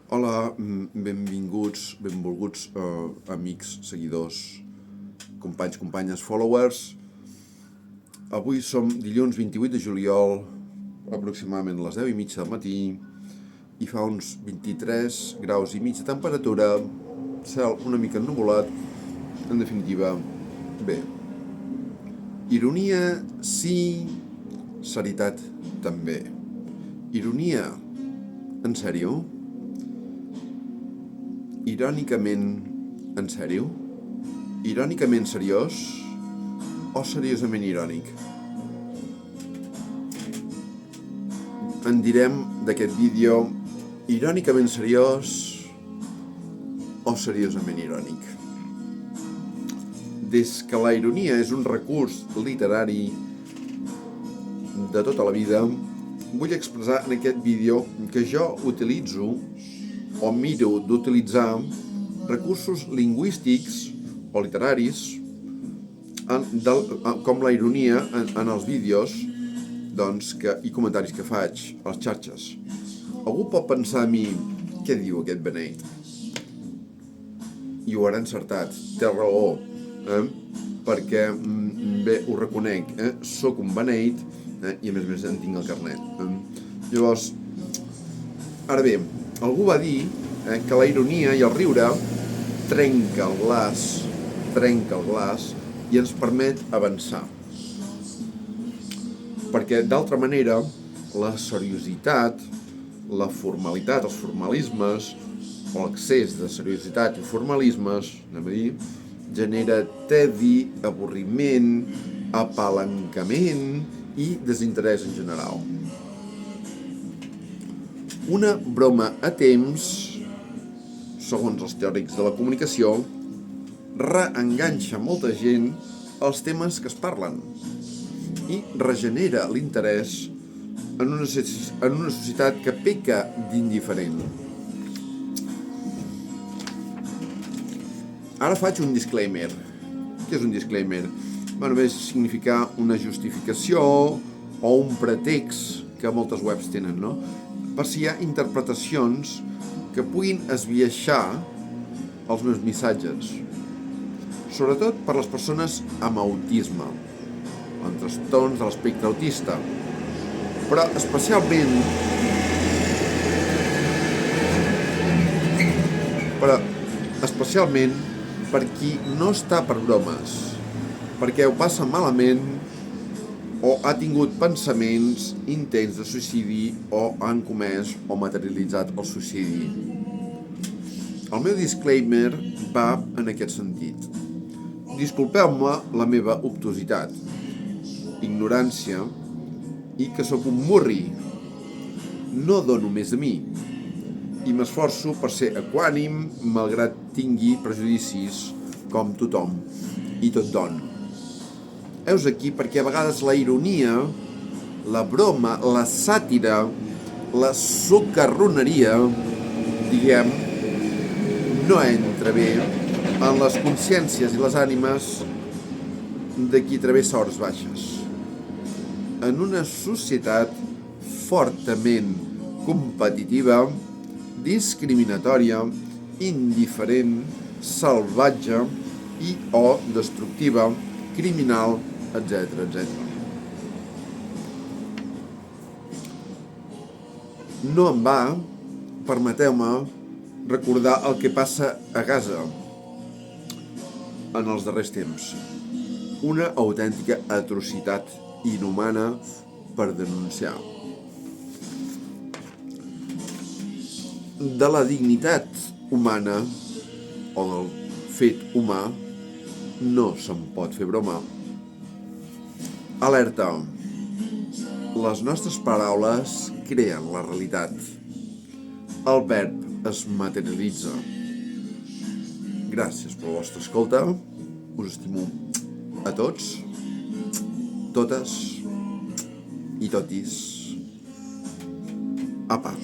Hola, benvinguts, benvolguts amics, seguidors, companys, companyes, followers. Avui som dilluns 28 de juliol, aproximadament a les 10:30 del matí, i fa uns 23 graus i mig de temperatura, cel una mica ennuvolat, en definitiva, bé. Ironia, sí, seritat, també. Ironia, en sèrio? Irònicament, en sèrio? Irònicament seriós? O seriosament irònic? En direm d'aquest vídeo irònicament seriós o seriosament irònic. Des que la ironia és un recurs literari de tota la vida, vull expressar en aquest vídeo que jo utilitzo o miro d'utilitzar recursos lingüístics o literaris com la ironia en els vídeos i comentaris que faig a les xarxes. Algú pot pensar a mi, què diu aquest beneit? I ho haurà encertat, té raó, perquè, bé, ho reconec, sóc un beneit i a més en tinc el carnet. Llavors, ara bé, algú va dir que la ironia i el riure trenca el glaç i ens permet avançar. Perquè, d'altra manera, la seriositat, la formalitat, els formalismes, o l'excés de seriositat i formalismes, genera tedi, avorriment, apalancament i desinterès en general. Una broma a temps, segons els teòrics de la comunicació, reenganxa molta gent als temes que es parlen i regenera l'interès en una societat que peca d'indiferent. Ara faig un disclaimer. Què és un disclaimer? Ve a significar una justificació o un pretext que moltes webs tenen, no? Per si hi ha interpretacions que puguin esbiaixar els meus missatges, sobretot per les persones amb autisme, amb trastorns de l'espectre autista, però especialment per qui no està per bromes, perquè ho passa malament o ha tingut pensaments, intents de suïcidi o han comès o materialitzat el suïcidi. El meu disclaimer va en aquest sentit. Disculpeu-me la meva obtusitat, ignorància i que sóc un murri. No dono més de mi i m'esforço per ser equànim malgrat tingui prejudicis com tothom i tot don. Heus aquí perquè a vegades la ironia, la broma, la sàtira, la socarroneria, diguem, no entra bé en les consciències i les ànimes de qui travessa hores baixes. En una societat fortament competitiva, discriminatòria, indiferent, salvatge i o destructiva, criminal, etc. No em va, permeteu-me, recordar el que passa a Gaza en els darrers temps. Una autèntica atrocitat inhumana per denunciar. De la dignitat humana o del fet humà no se'n pot fer broma. Alerta. Les nostres paraules creen la realitat. El verb es materialitza. Gràcies per la vostra escolta. Us estimo a tots, totes i totis. Apa.